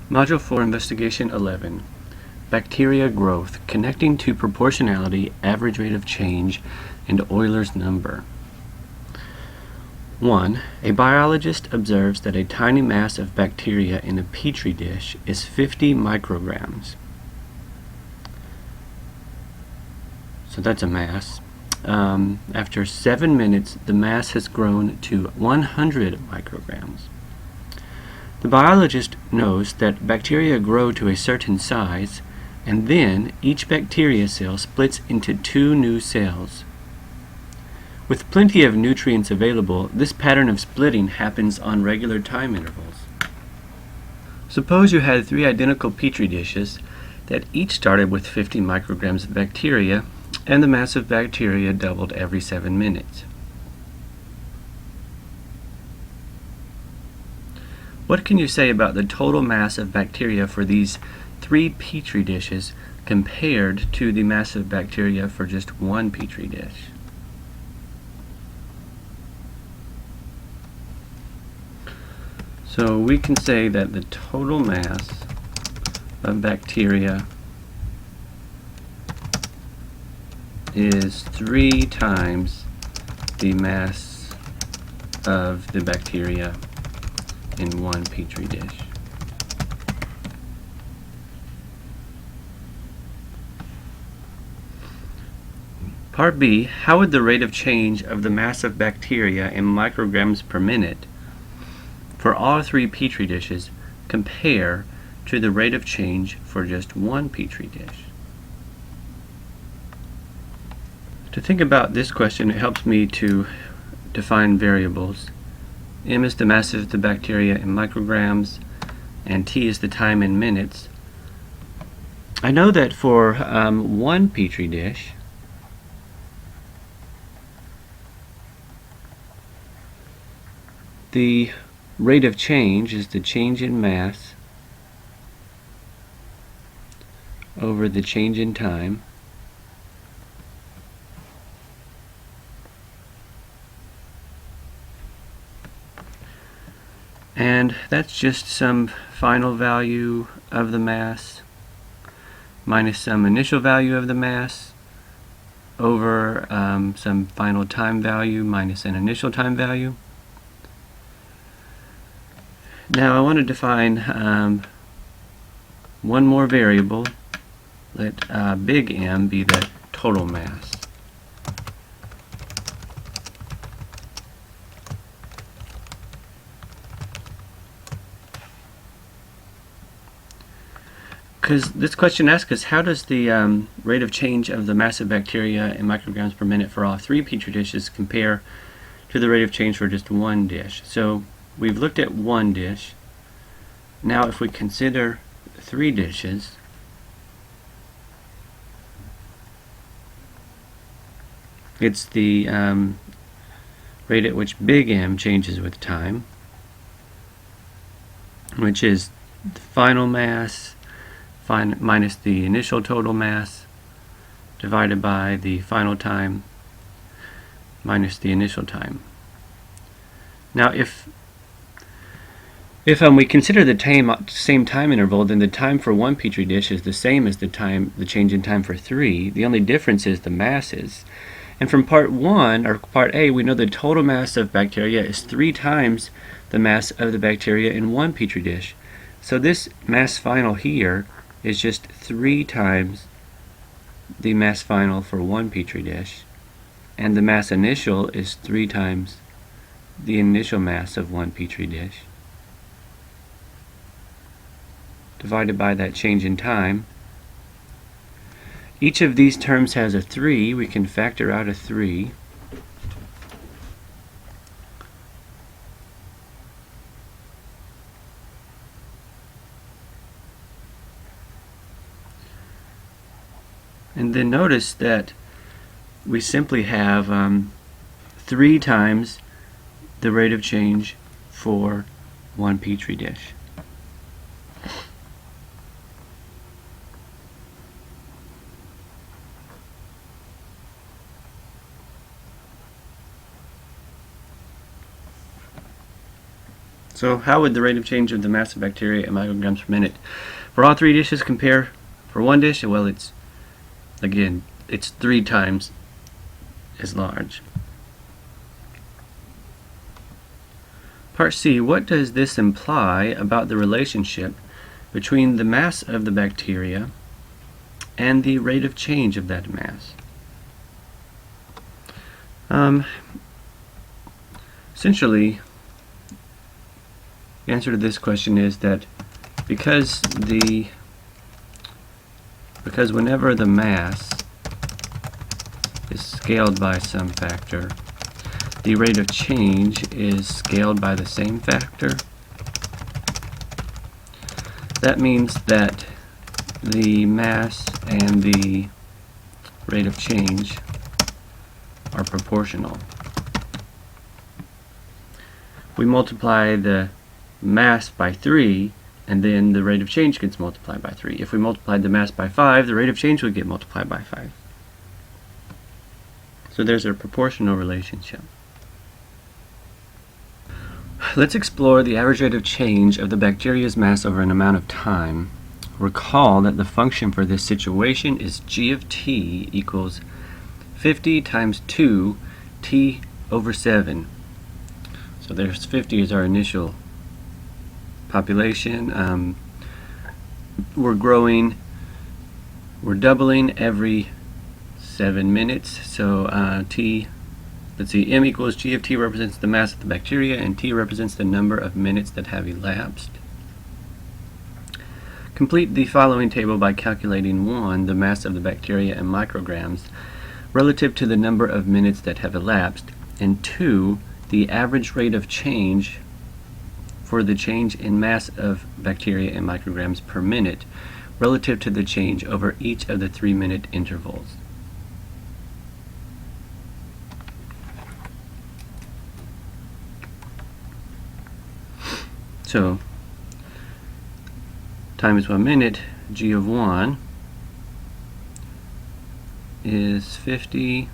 Module 4 Investigation 11 Bacteria Growth Connecting to Proportionality, Average Rate of Change, and Euler's Number. 1. A biologist observes that a tiny mass of bacteria in a petri dish is 50 micrograms. So that's a mass. After 7 minutes, the mass has grown to 100 micrograms. The biologist knows that bacteria grow to a certain size, and then each bacteria cell splits into 2 new cells. With plenty of nutrients available, this pattern of splitting happens on regular time intervals. Suppose you had 3 identical petri dishes that each started with 50 micrograms of bacteria, and the mass of bacteria doubled every 7 minutes. What can you say about the total mass of bacteria for these 3 petri dishes compared to the mass of bacteria for just 1 petri dish? So we can say that the total mass of bacteria is 3 times the mass of the bacteria in 1 petri dish. Part B, how would the rate of change of the mass of bacteria in micrograms per minute for all 3 petri dishes compare to the rate of change for just 1 petri dish? To think about this question, it helps me to define variables. M is the mass of the bacteria in micrograms, and T is the time in minutes. I know that for 1 petri dish, the rate of change is the change in mass over the change in time. And that's just some final value of the mass minus some initial value of the mass over some final time value minus an initial time value. Now I want to define one more variable. Let big M be the total mass. Because this question asks us, how does the rate of change of the mass of bacteria in micrograms per minute for all 3 petri dishes compare to the rate of change for just 1 dish? So we've looked at 1 dish. Now if we consider 3 dishes, it's the rate at which big M changes with time, which is the final mass minus the initial total mass divided by the final time minus the initial time. Now if we consider the same time interval, then the time for 1 petri dish is the same as the change in time for 3. The only difference is the masses. And from part 1, or part A, we know the total mass of bacteria is 3 times the mass of the bacteria in 1 petri dish. So this mass final here is just 3 times the mass final for 1 petri dish, and the mass initial is 3 times the initial mass of 1 petri dish divided by that change in time. Each of these terms has a 3. We can factor out a 3. And then notice that we simply have 3 times the rate of change for 1 petri dish. So how would the rate of change of the mass of bacteria in micrograms per minute for all three dishes compare? For one dish, well, it's 3 times as large. Part C, what does this imply about the relationship between the mass of the bacteria and the rate of change of that mass? Essentially, the answer to this question is that because whenever the mass is scaled by some factor, the rate of change is scaled by the same factor. That means that the mass and the rate of change are proportional. We multiply the mass by 3, and then the rate of change gets multiplied by 3. If we multiplied the mass by 5, the rate of change would get multiplied by 5. So there's a proportional relationship. Let's explore the average rate of change of the bacteria's mass over an amount of time. Recall that the function for this situation is g of t equals 50 times 2 t over 7. So there's 50 as our initial population. We're growing, we're doubling every 7 minutes. So let's see, m equals g of t represents the mass of the bacteria, and t represents the number of minutes that have elapsed. Complete the following table by calculating 1, the mass of the bacteria in micrograms relative to the number of minutes that have elapsed, and 2, the average rate of change for the change in mass of bacteria in micrograms per minute relative to the change over each of the 3-minute intervals. So, time is 1 minute, g of 1 is 50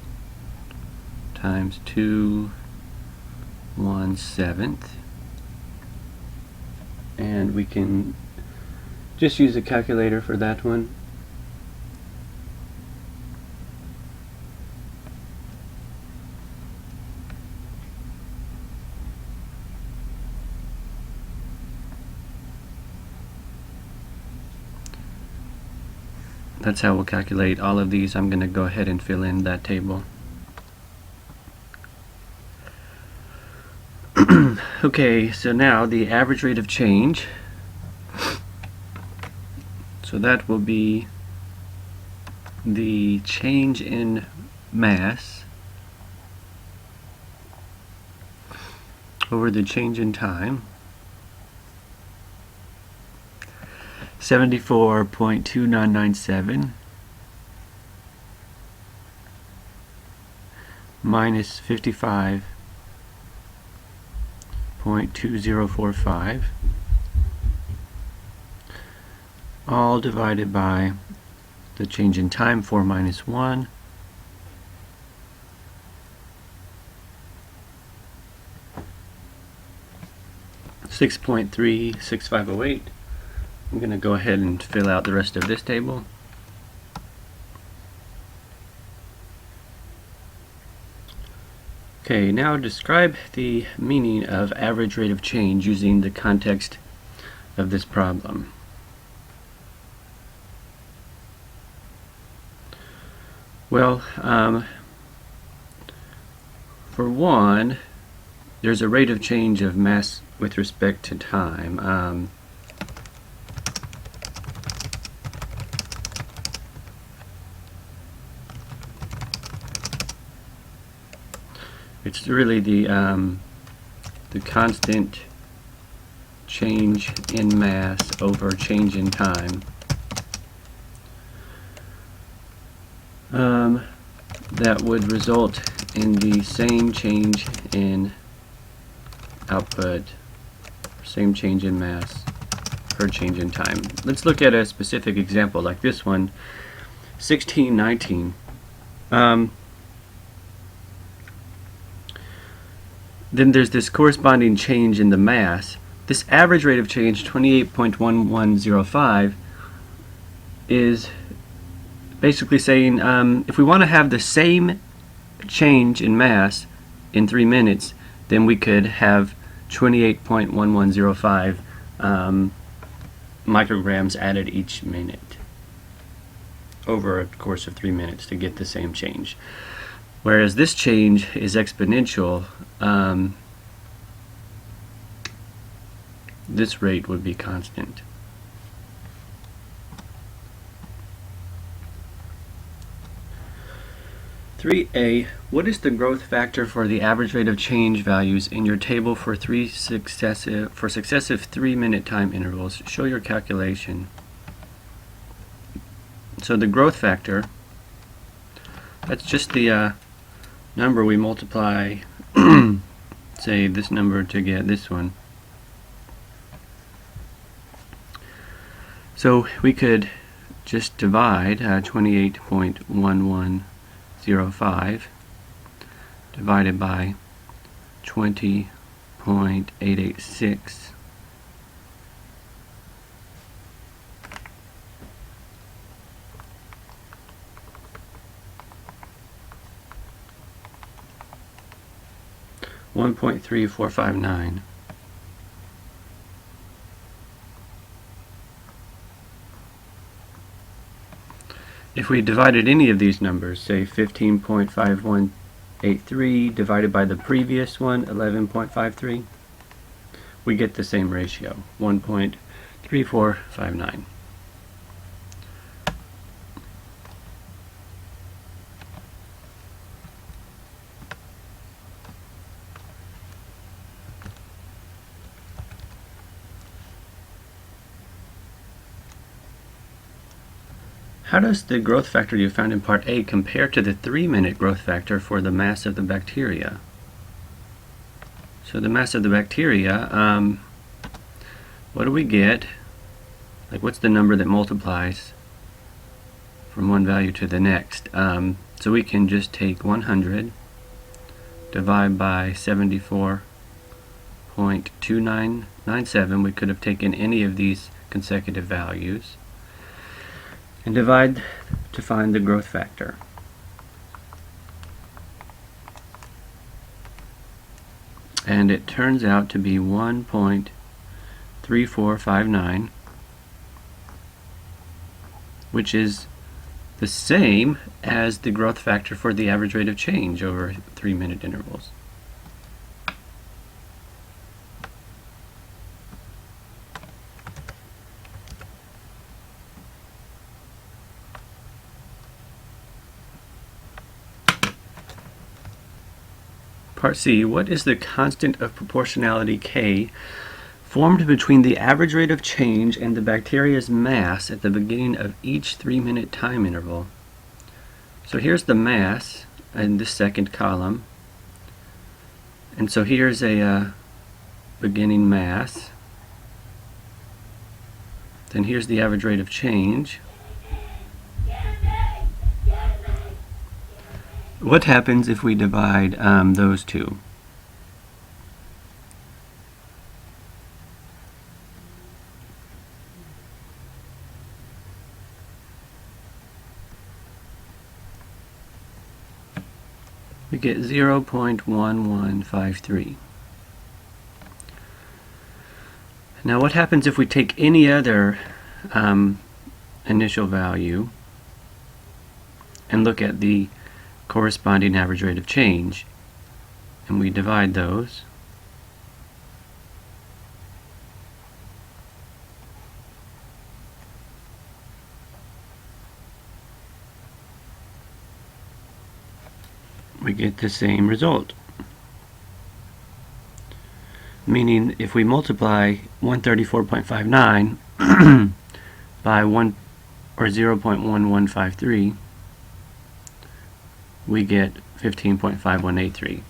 times 2 1/7, and we can just use a calculator for that one. That's how we'll calculate all of these. I'm going to go ahead and fill in that table. Okay, so now the average rate of change. So that will be the change in mass over the change in time. 74.2997 minus 55.2045, all divided by the change in time, 4 minus 1, $6.36508. I'm going to go ahead and fill out the rest of this table. Okay, now describe the meaning of average rate of change using the context of this problem. Well, for one, there's a rate of change of mass with respect to time. It's really the constant change in mass over change in time. That would result in the same change in output, same change in mass per change in time. Let's look at a specific example like this one, 1619. Then there's this corresponding change in the mass, this average rate of change, 28.1105, is basically saying if we want to have the same change in mass in 3 minutes, then we could have 28.1105 micrograms added each minute over a course of 3 minutes to get the same change. Whereas this change is exponential, this rate would be constant. (3a) What is the growth factor for the average rate of change values in your table for successive 3-minute time intervals? Show your calculation. So the growth factor, that's just the number we multiply, say this number to get this one. So we could just divide 28.1105 divided by 20.886. $1.3459. If we divided any of these numbers, say 15.5183 divided by the previous one, 11.53, we get the same ratio, 1.3459. How does the growth factor you found in Part A compare to the 3-minute growth factor for the mass of the bacteria? So the mass of the bacteria, what do we get? Like, what's the number that multiplies from one value to the next? So we can just take 100, divide by 74.2997. We could have taken any of these consecutive values, and divide to find the growth factor. And it turns out to be 1.3459, which is the same as the growth factor for the average rate of change over 3-minute intervals. Part C, what is the constant of proportionality K formed between the average rate of change and the bacteria's mass at the beginning of each 3-minute time interval? So here's the mass in this second column, and so here's a beginning mass, then here's the average rate of change. What happens if we divide those two? We get 0.1153. Now what happens if we take any other initial value and look at the corresponding average rate of change, and we divide those? We get the same result. Meaning if we multiply 134.59 by 1 or 0.1153, we get 15.5183.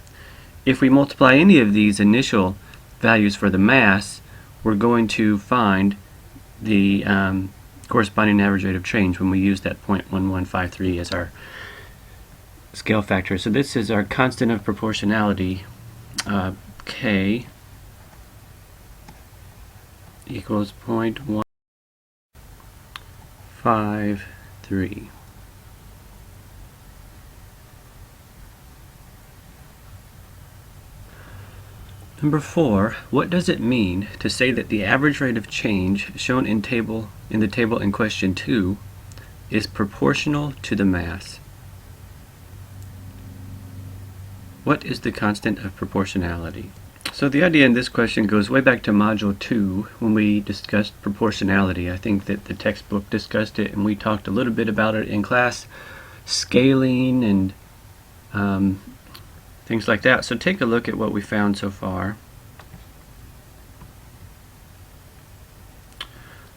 If we multiply any of these initial values for the mass, we're going to find the corresponding average rate of change when we use that 0.1153 as our scale factor. So this is our constant of proportionality, K. equals 0.153. Number 4, what does it mean to say that the average rate of change shown in the table in question 2 is proportional to the mass? What is the constant of proportionality? So the idea in this question goes way back to Module 2 when we discussed proportionality. I think that the textbook discussed it and we talked a little bit about it in class, scaling and things like that. So take a look at what we found so far.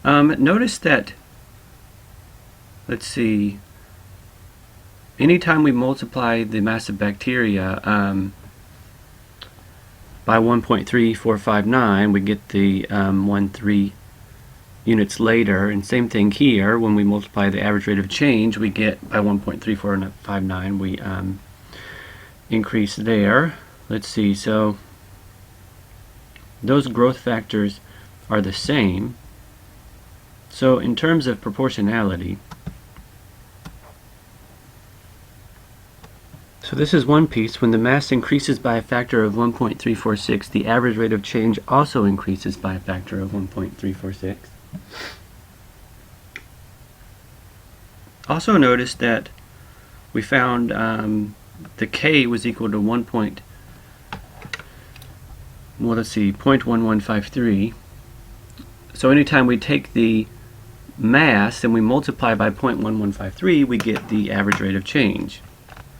Notice that, let's see, anytime we multiply the mass of bacteria by 1.3459, we get the 13 units later, and same thing here, when we multiply the average rate of change, we get by 1.3459, we increase there. Let's see, so those growth factors are the same. So in terms of proportionality, so this is one piece. When the mass increases by a factor of 1.346, the average rate of change also increases by a factor of 1.346. Also notice that we found the K was equal to 0.1153. So anytime we take the mass and we multiply by 0.1153, we get the average rate of change.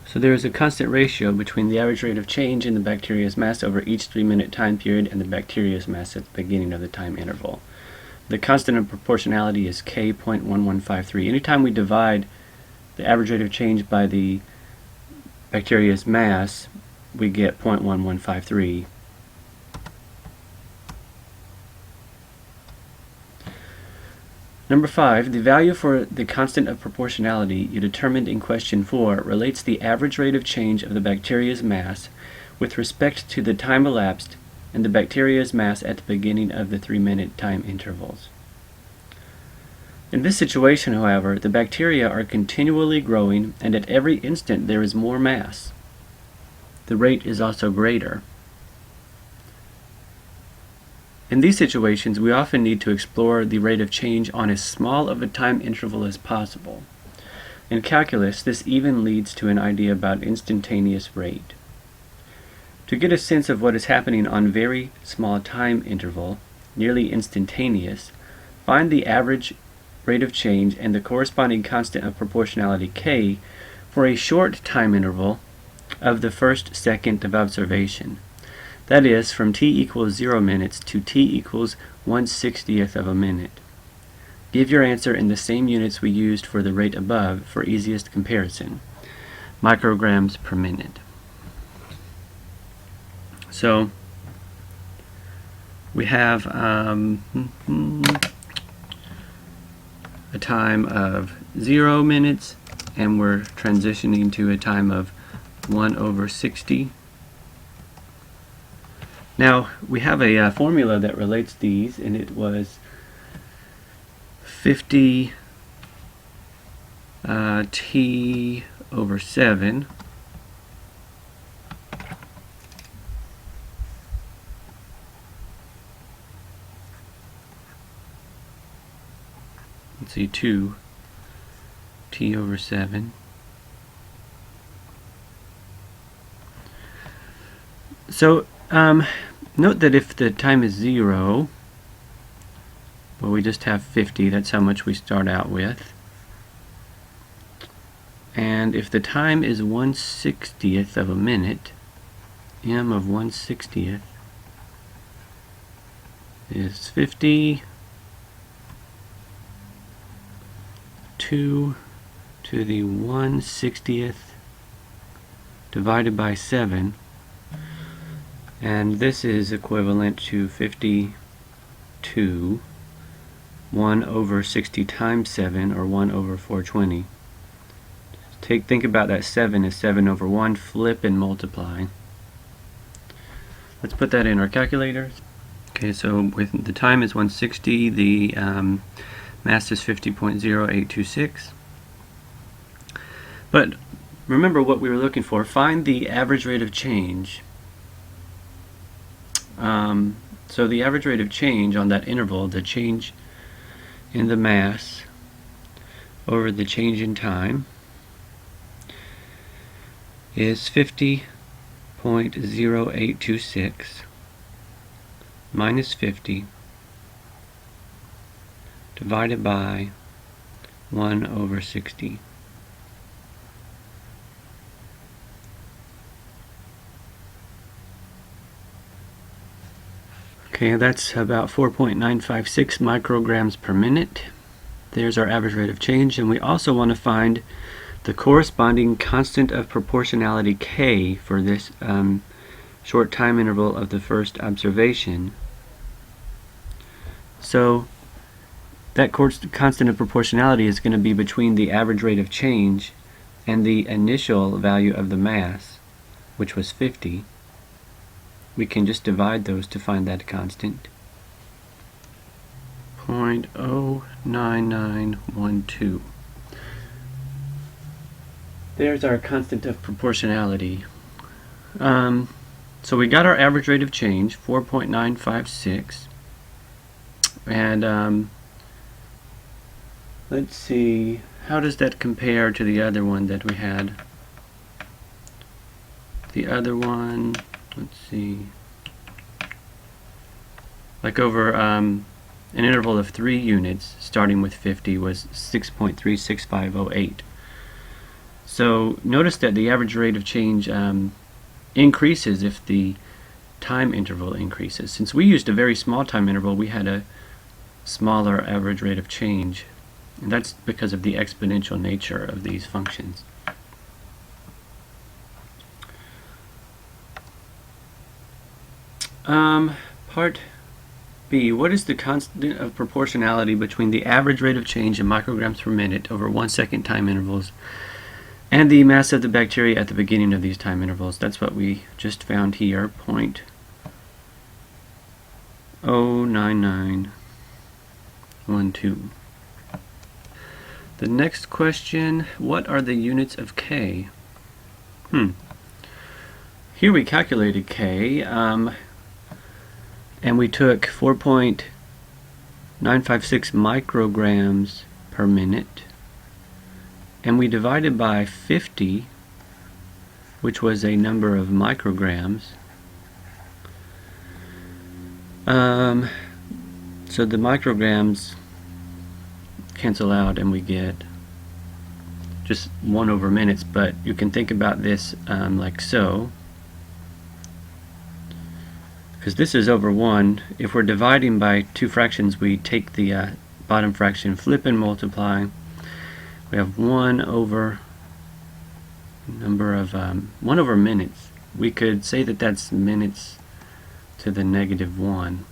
So there is a constant ratio between the average rate of change in the bacteria's mass over each 3-minute time period and the bacteria's mass at the beginning of the time interval. The constant of proportionality is K 0.1153. Anytime we divide the average rate of change by the bacteria's mass, we get 0.1153. Number 5, the value for the constant of proportionality you determined in question 4 relates the average rate of change of the bacteria's mass with respect to the time elapsed and the bacteria's mass at the beginning of the 3-minute time intervals. In this situation, however, the bacteria are continually growing and at every instant there is more mass. The rate is also greater. In these situations, we often need to explore the rate of change on as small of a time interval as possible. In calculus, this even leads to an idea about instantaneous rate. To get a sense of what is happening on very small time interval, nearly instantaneous, find the average rate of change and the corresponding constant of proportionality K for a short time interval of the first second of observation. That is, from t equals 0 minutes to t equals 1/60th of a minute. Give your answer in the same units we used for the rate above for easiest comparison, micrograms per minute. So we have a time of 0 minutes, and we're transitioning to a time of 1/60. Now, we have a formula that relates these, and it was 50 t over 7 let's see, 2 t over 7. So note that if the time is 0, well, we just have 50. That's how much we start out with. And if the time is 1/60th of a minute, m of 1/60th is 50 2 to the 1/60th divided by 7. And this is equivalent to 52, 1/60 times 7, or 1/420. Think about that 7 is 7/1, flip and multiply. Let's put that in our calculators. Okay, so with the time is 160, the mass is 50.0826. But remember what we were looking for. Find the average rate of change. So the average rate of change on that interval, the change in the mass over the change in time, is 50.0826 minus 50 divided by 1 over 60. Okay, that's about 4.956 micrograms per minute. There's our average rate of change, and we also want to find the corresponding constant of proportionality k for this short time interval of the first observation. So that constant of proportionality is going to be between the average rate of change and the initial value of the mass, which was 50. We can just divide those to find that constant. 0.09912. There's our constant of proportionality. So we got our average rate of change, 4.956. And let's see, how does that compare to the other one that we had? The other one, let's see, like over an interval of 3 units starting with 50 was 6.36508. So notice that the average rate of change increases if the time interval increases. Since we used a very small time interval, we had a smaller average rate of change, and that's because of the exponential nature of these functions. Part B, what is the constant of proportionality between the average rate of change in micrograms per minute over 1 second time intervals and the mass of the bacteria at the beginning of these time intervals? That's what we just found here, 0.09912. The next question, what are the units of K? Here we calculated K, and we took 4.956 micrograms per minute, and we divided by 50, which was a number of micrograms. So the micrograms cancel out and we get just 1 over minutes, but you can think about this like so, because this is over 1. If we're dividing by 2 fractions, we take the bottom fraction, flip and multiply. We have 1 over number of 1 over minutes. We could say that that's minutes to the -1.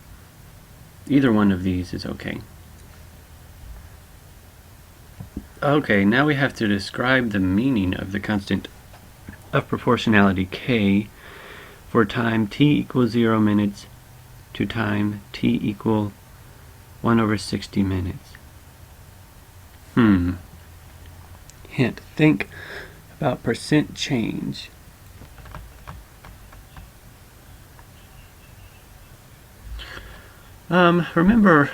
Either one of these is okay. Okay, now we have to describe the meaning of the constant of proportionality k for time t equals 0 minutes to time t equal 1 over 60 minutes. Hint, think about percent change. Remember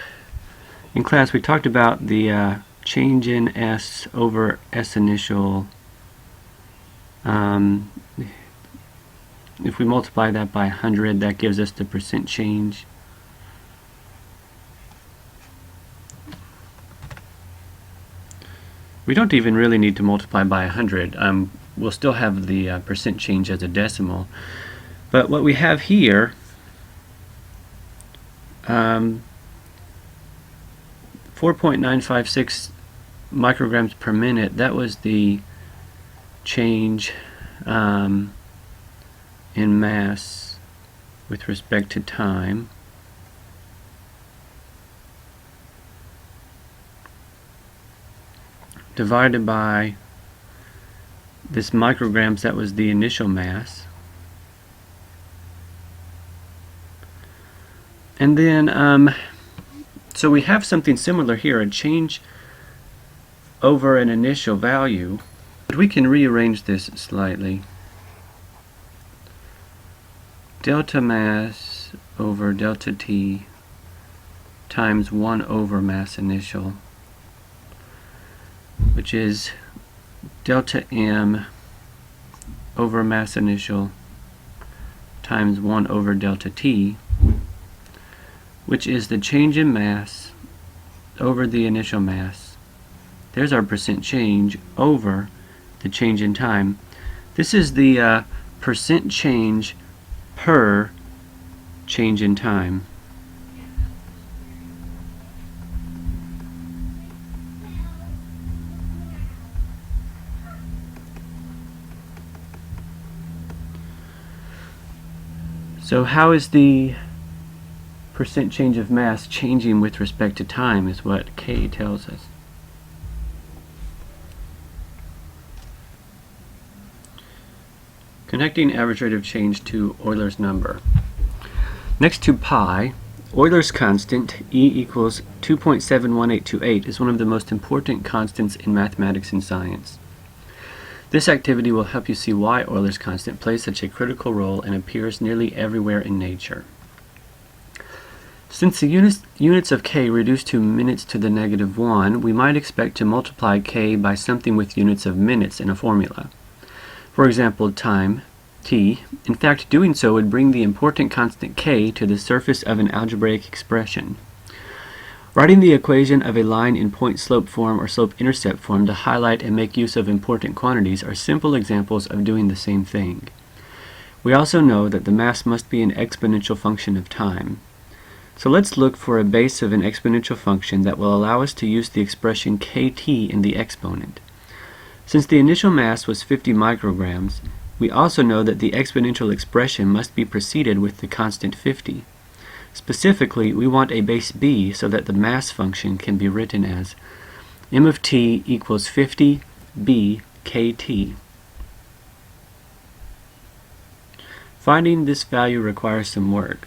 in class we talked about the change in S over S initial. If we multiply that by 100, that gives us the percent change. We don't even really need to multiply by 100. We'll still have the percent change as a decimal. But what we have here, 4.956 micrograms per minute, that was the change in mass with respect to time. Divided by this micrograms, that was the initial mass. And then, so we have something similar here, a change over an initial value, but we can rearrange this slightly. Delta mass over delta T times 1 over mass initial, which is delta M over mass initial times 1 over delta T, which is the change in mass over the initial mass. There's our percent change over the change in time. This is the percent change per change in time. So how is the percent change of mass changing with respect to time is what K tells us. Connecting average rate of change to Euler's number. Next to pi, Euler's constant, E equals 2.71828, is one of the most important constants in mathematics and science. This activity will help you see why Euler's constant plays such a critical role and appears nearly everywhere in nature. Since the units of k reduce to minutes to the -1, we might expect to multiply k by something with units of minutes in a formula. For example, time, t. In fact, doing so would bring the important constant k to the surface of an algebraic expression. Writing the equation of a line in point-slope form or slope-intercept form to highlight and make use of important quantities are simple examples of doing the same thing. We also know that the mass must be an exponential function of time. So let's look for a base of an exponential function that will allow us to use the expression kt in the exponent. Since the initial mass was 50 micrograms, we also know that the exponential expression must be preceded with the constant 50. Specifically, we want a base b so that the mass function can be written as m of t equals 50 b kt. Finding this value requires some work.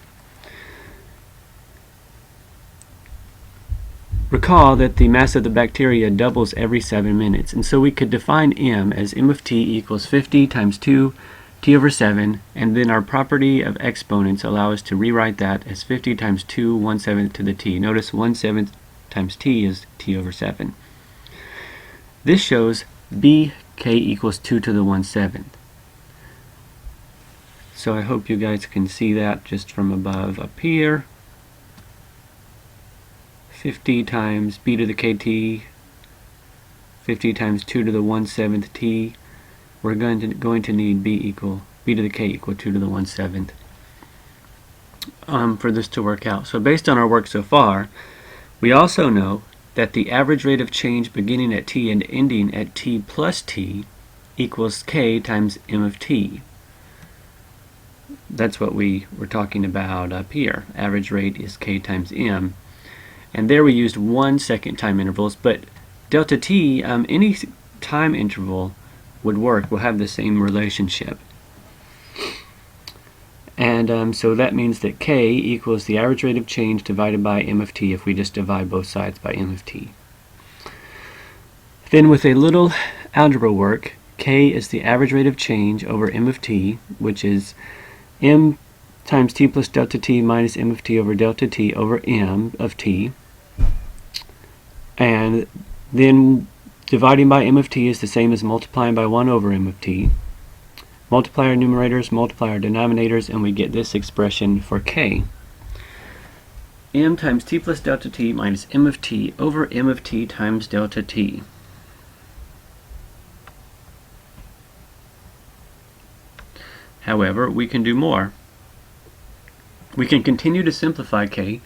Recall that the mass of the bacteria doubles every 7 minutes, and so we could define m as m of t equals 50 times 2 t over 7, and then our property of exponents allow us to rewrite that as 50 times 2 1/7 to the t. Notice 1/7 times t is t over 7. This shows bk equals 2 to the 1/7. So I hope you guys can see that just from above up here. 50 times b to the kt, 50 times 2 to the 1/7 t. We're going to need b to the k equal 2 to the 1/7 for this to work out. So based on our work so far, we also know that the average rate of change beginning at t and ending at t plus t equals k times m of t. That's what we were talking about up here. Average rate is k times m. And there we used 1 second time intervals, but delta t, any time interval would work. We'll have the same relationship. And so that means that k equals the average rate of change divided by m of t if we just divide both sides by m of t. Then with a little algebra work, k is the average rate of change over m of t, which is m times t plus delta t minus m of t over delta t over m of t. And then dividing by m of t is the same as multiplying by 1 over m of t. Multiply our numerators, multiply our denominators, and we get this expression for k. M times t plus delta t minus m of t over m of t times delta t. However, we can do more. We can continue to simplify k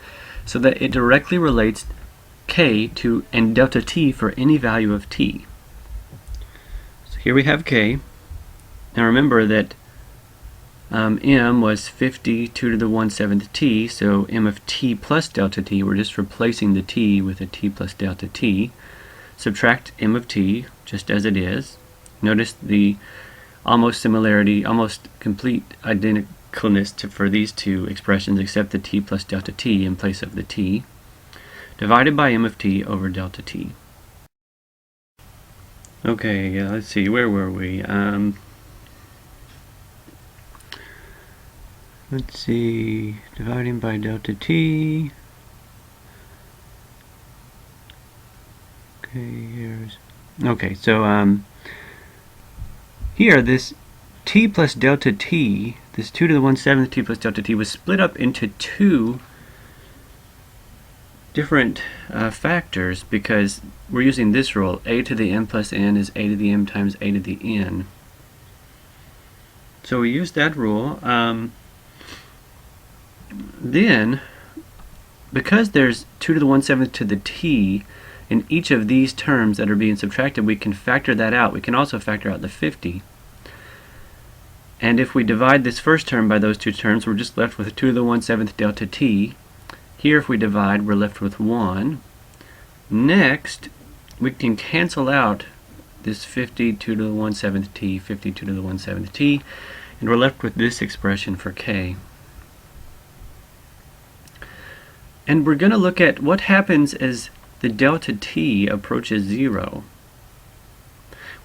so that it directly relates k to and delta t for any value of t. So here we have k. Now remember that m was 50 2 to the 1/7 t, so m of t plus delta t, we're just replacing the t with a t plus delta t. Subtract m of t just as it is. Notice the almost complete precalculus for these two expressions except the t plus delta t in place of the t, divided by m of t over delta t. Okay, let's see, where were we? Let's see, dividing by delta t. Okay, so here this t plus delta t, this 2 to the 1/7 t plus delta t, was split up into two different factors because we're using this rule. A to the m plus n is a to the m times a to the n. So we use that rule. Then, because there's 2 to the 1/7 to the t in each of these terms that are being subtracted, we can factor that out. We can also factor out the 50. And if we divide this first term by those two terms, we're just left with 2 to the 1/7 delta t. Here, if we divide, we're left with 1. Next, we can cancel out this 52 to the 1/7 t, 52 to the 1/7 t, and we're left with this expression for k. And we're going to look at what happens as the delta t approaches 0.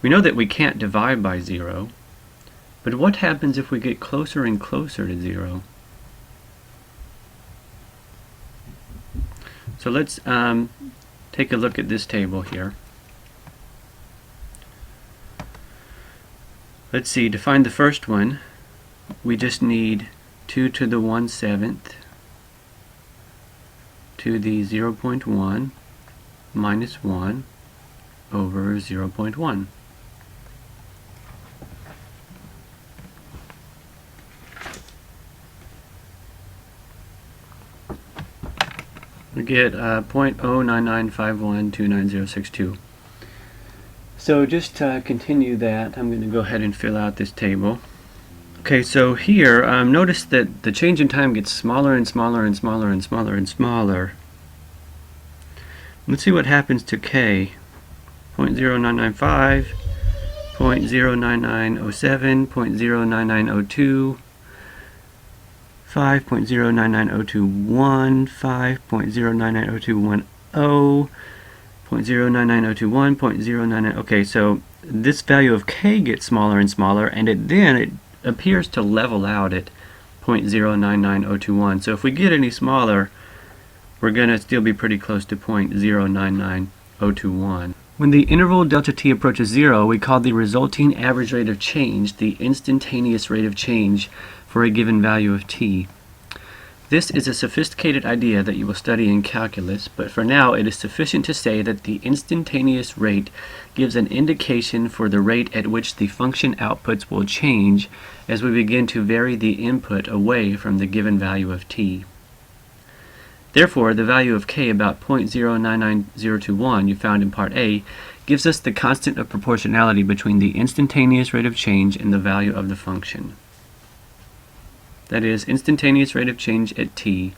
We know that we can't divide by 0, but what happens if we get closer and closer to 0? So let's take a look at this table here. Let's see, to find the first one, we just need 2 to the 1/7 to the 0.1 minus 1 over 0.1. We get 0.09951290062. So just to continue that, I'm going to go ahead and fill out this table. Okay, so here, notice that the change in time gets smaller and smaller and smaller and smaller and smaller. Let's see what happens to k. 0.0995, 0.09907, 0.09902, 5.0990215, 5.0990210, 0.0990221, 0.099. Okay, so this value of k gets smaller and smaller, and it appears to level out at 0.099021. So if we get any smaller, we're going to still be pretty close to 0.099021. When the interval delta t approaches 0, we call the resulting average rate of change the instantaneous rate of change for a given value of t. This is a sophisticated idea that you will study in calculus, but for now it is sufficient to say that the instantaneous rate gives an indication for the rate at which the function outputs will change as we begin to vary the input away from the given value of t. Therefore, the value of k about 0.099021 you found in part A gives us the constant of proportionality between the instantaneous rate of change and the value of the function. That is, instantaneous rate of change at t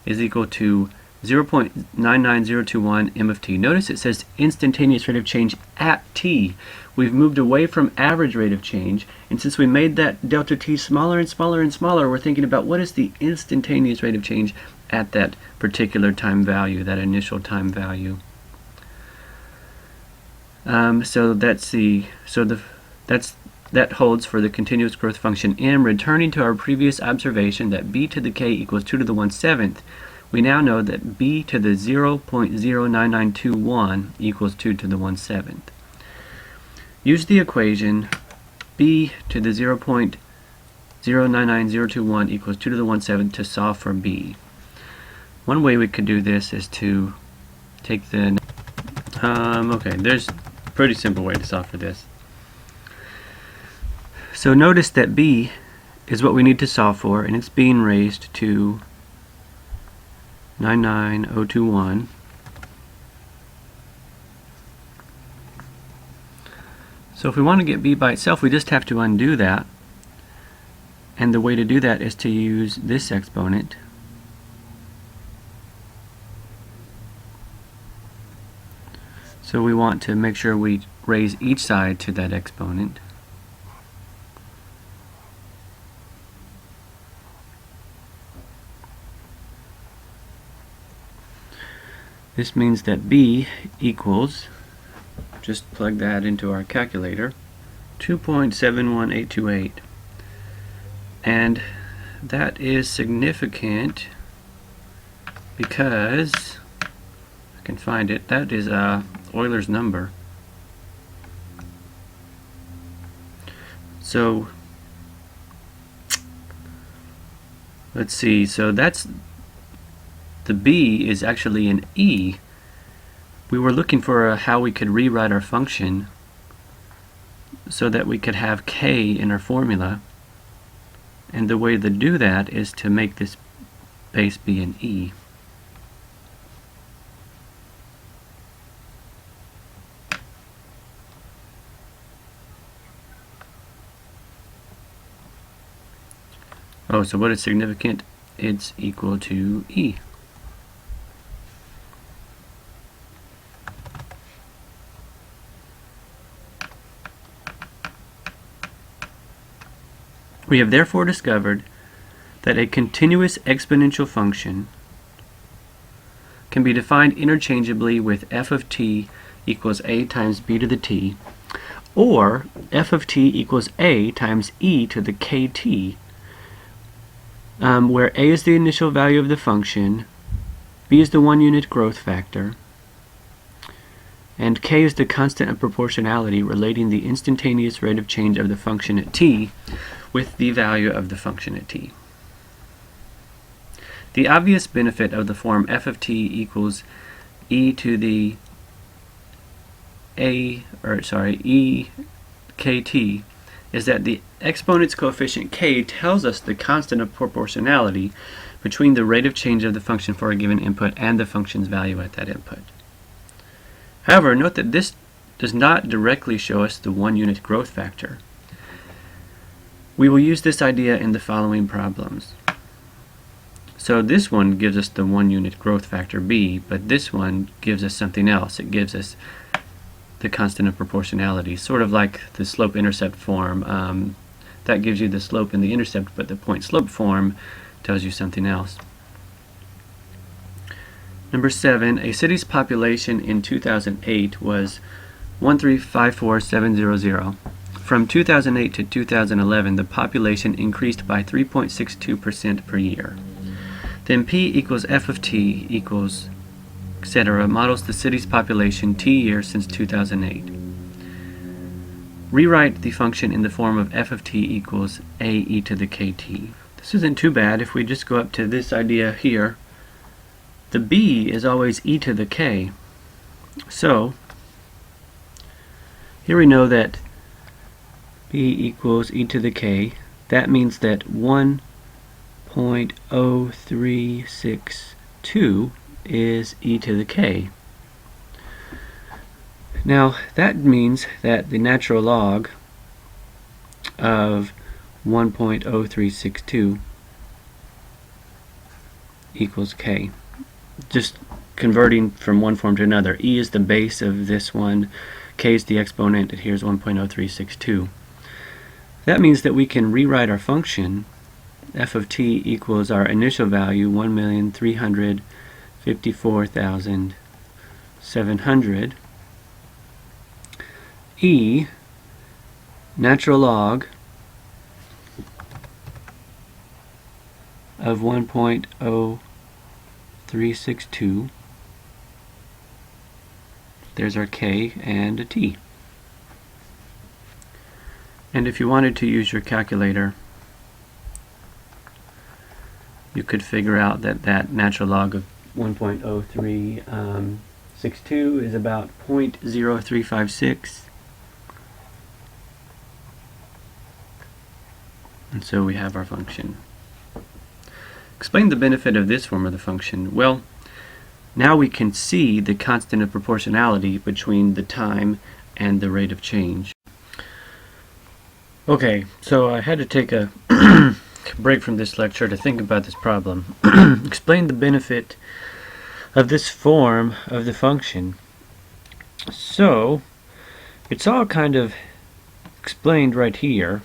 is equal to 0.99021 m of t. Notice it says instantaneous rate of change at t. We've moved away from average rate of change, and since we made that delta t smaller and smaller and smaller, we're thinking about what is the instantaneous rate of change at that particular time value, that initial time value. That holds for the continuous growth function m. Returning to our previous observation that b to the k equals 2 to the 1/7, we now know that b to the 0.09921 equals 2 to the 1/7. Use the equation b to the 0.09921 equals 2 to the 1/7 to solve for b. One way we could do this is to take the... okay, there's a pretty simple way to solve for this. So notice that b is what we need to solve for, and it's being raised to 99021. So if we want to get b by itself, we just have to undo that. And the way to do that is to use this exponent. So we want to make sure we raise each side to that exponent. This means that b equals, just plug that into our calculator, 2.71828. And that is significant because, I can find it, that is Euler's number. So let's see, so that's, the b is actually an e. We were looking for how we could rewrite our function so that we could have k in our formula, and the way to do that is to make this base be an e. Oh, so what is significant? It's equal to e. We have therefore discovered that a continuous exponential function can be defined interchangeably with f of t equals a times b to the t, or f of t equals a times e to the kt, where a is the initial value of the function, b is the 1 unit growth factor, and k is the constant of proportionality relating the instantaneous rate of change of the function at t with the value of the function at t. The obvious benefit of the form f of t equals e to the e kt is that the exponent's coefficient k tells us the constant of proportionality between the rate of change of the function for a given input and the function's value at that input. However, note that this does not directly show us the 1 unit growth factor. We will use this idea in the following problems. So this one gives us the 1 unit growth factor b, but this one gives us something else. It gives us the constant of proportionality, sort of like the slope-intercept form. That gives you the slope and the intercept, but the point-slope form tells you something else. Number 7, a city's population in 2008 was 1354700. From 2008 to 2011, the population increased by 3.62% per year. Then P equals f of t equals, etc. models the city's population t years since 2008. Rewrite the function in the form of f of t equals a e to the kt. This isn't too bad if we just go up to this idea here. The b is always e to the k. So here we know that b equals e to the k. That means that 1.0362 is e to the k. Now that means that the natural log of 1.0362 equals k. Just converting from one form to another. E is the base of this one, k is the exponent, and here's 1.0362. That means that we can rewrite our function f of t equals our initial value 1,354,700 e natural log of 1.0362. There's our k and a t. And if you wanted to use your calculator, you could figure out that that natural log of 1.0362 is about 0.0356. And so we have our function. Explain the benefit of this form of the function. Well, now we can see the constant of proportionality between the time and the rate of change. Okay, so I had to take a break from this lecture to think about this problem. Explain the benefit of this form of the function. So, it's all kind of explained right here.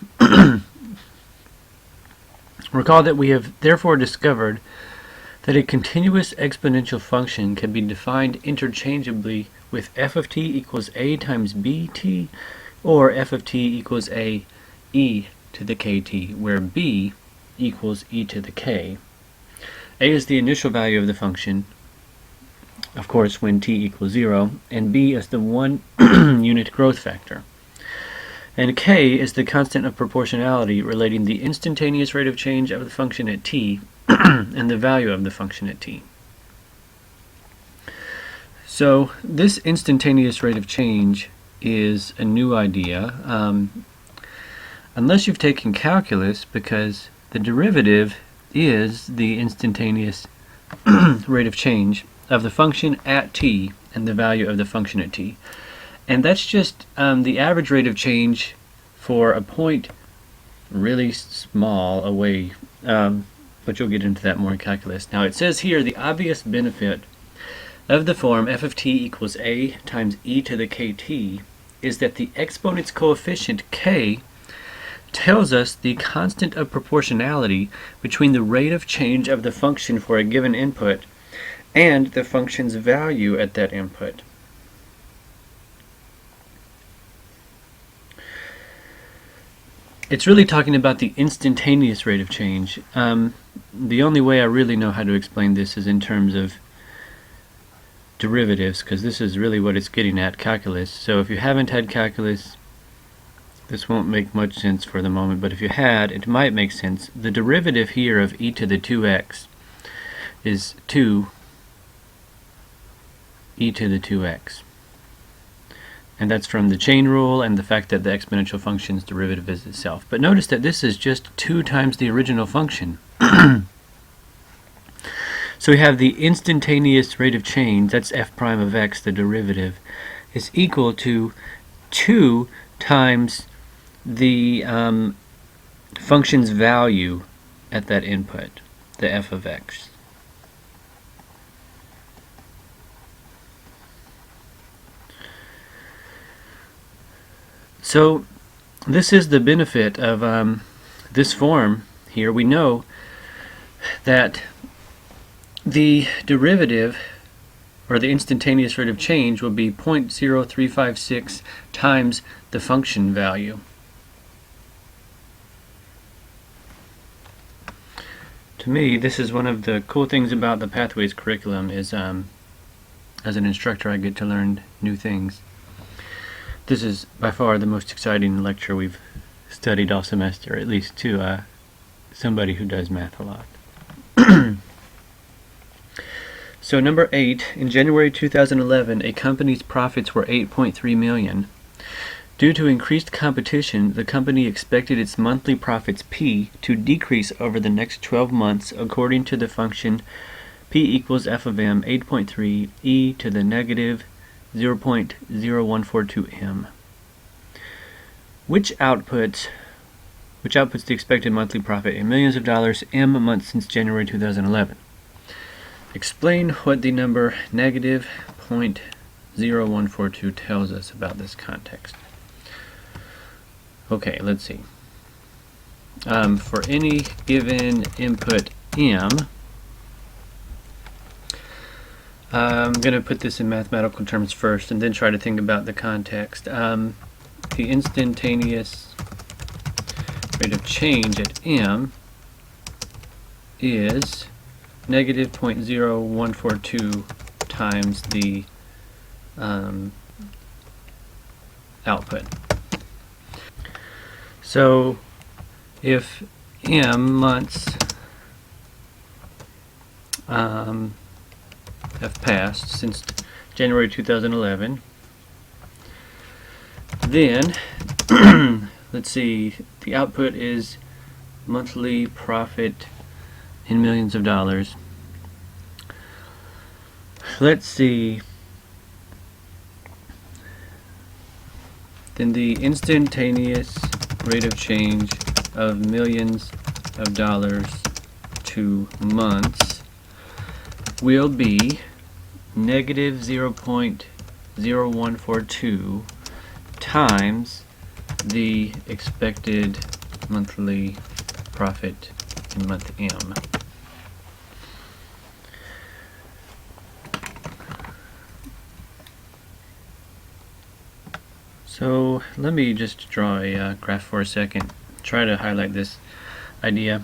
Recall that we have therefore discovered that a continuous exponential function can be defined interchangeably with f of t equals a times bt, or f of t equals a e to the kt, where b equals e to the k. A is the initial value of the function, of course, when t equals 0, and b is the 1 unit growth factor. And k is the constant of proportionality relating the instantaneous rate of change of the function at t and the value of the function at t. So this instantaneous rate of change is a new idea, unless you've taken calculus, because the derivative is the instantaneous rate of change of the function at t and the value of the function at t. And that's just the average rate of change for a point really small away, but you'll get into that more in calculus. Now it says here the obvious benefit of the form f of t equals a times e to the kt is that the exponent's coefficient k tells us the constant of proportionality between the rate of change of the function for a given input and the function's value at that input. It's really talking about the instantaneous rate of change. The only way I really know how to explain this is in terms of derivatives, because this is really what it's getting at, calculus. So if you haven't had calculus, this won't make much sense for the moment, but if you had, it might make sense. The derivative here of e to the 2x is 2 e to the 2x. And that's from the chain rule and the fact that the exponential function's derivative is itself. But notice that this is just 2 times the original function. So we have the instantaneous rate of change, that's f prime of x, the derivative, is equal to 2 times the function's value at that input, the f of x. So this is the benefit of this form here. We know that the derivative, or the instantaneous rate of change, will be 0.0356 times the function value. To me, this is one of the cool things about the Pathways curriculum is as an instructor I get to learn new things. This is by far the most exciting lecture we've studied all semester, at least to somebody who does math a lot. So number 8, in January 2011, a company's profits were $8.3 million. Due to increased competition, the company expected its monthly profits P to decrease over the next 12 months according to the function P equals f of m 8.3 e to the negative 0.0142 m. Which outputs the expected monthly profit in millions of dollars m months since January 2011? Explain what the number negative 0.0142 tells us about this context. Okay, let's see. For any given input m, I'm going to put this in mathematical terms first and then try to think about the context. The instantaneous rate of change at m is negative 0.0142 times the output. So if m months have passed since January 2011, then let's see, the output is monthly profit in millions of dollars. Let's see, then the instantaneous rate of change of millions of dollars to months will be negative 0.0142 times the expected monthly profit in month M. So let me just draw a graph for a second, try to highlight this idea.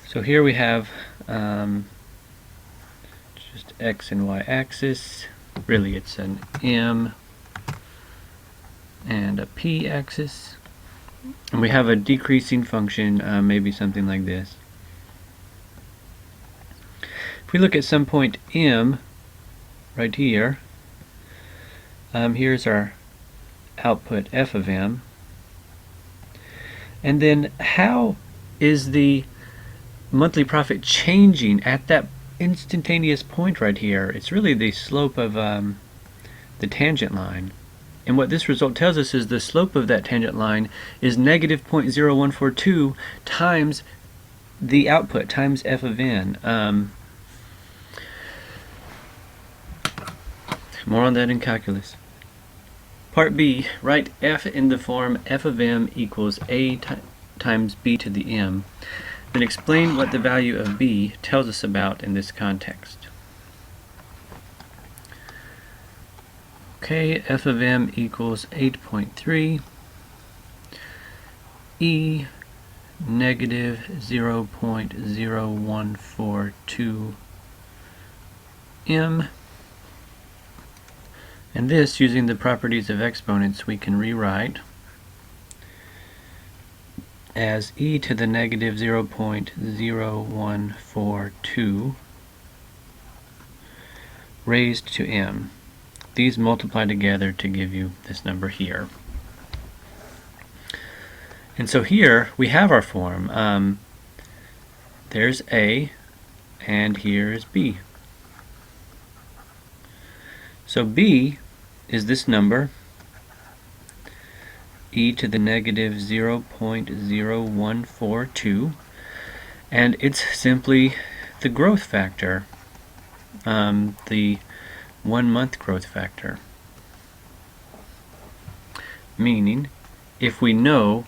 So here we have just x and y axis. Really it's an m and a p axis. And we have a decreasing function, maybe something like this. If we look at some point m right here, here's our output f of m. And then how is the monthly profit changing at that instantaneous point right here? It's really the slope of the tangent line. And what this result tells us is the slope of that tangent line is negative 0.0142 times the output, times f of n. More on that in calculus. Part B, write f in the form f of m equals a times b to the m. Then explain what the value of b tells us about in this context. Okay, f of m equals 8.3 e negative 0.0142 m. And this, using the properties of exponents, we can rewrite as e to the negative 0.0142 raised to m. These multiply together to give you this number here. And so here we have our form. There's a, and here's b. So b is this number, e to the negative 0.0142, and it's simply the growth factor, the 1 month growth factor. Meaning, if we know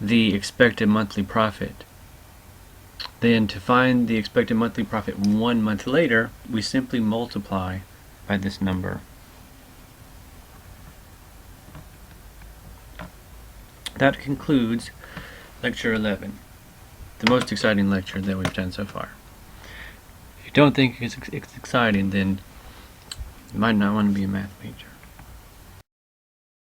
the expected monthly profit, then to find the expected monthly profit 1 month later, we simply multiply by this number. That concludes lecture 11, the most exciting lecture that we've done so far. If you don't think it's exciting, then you might not want to be a math major.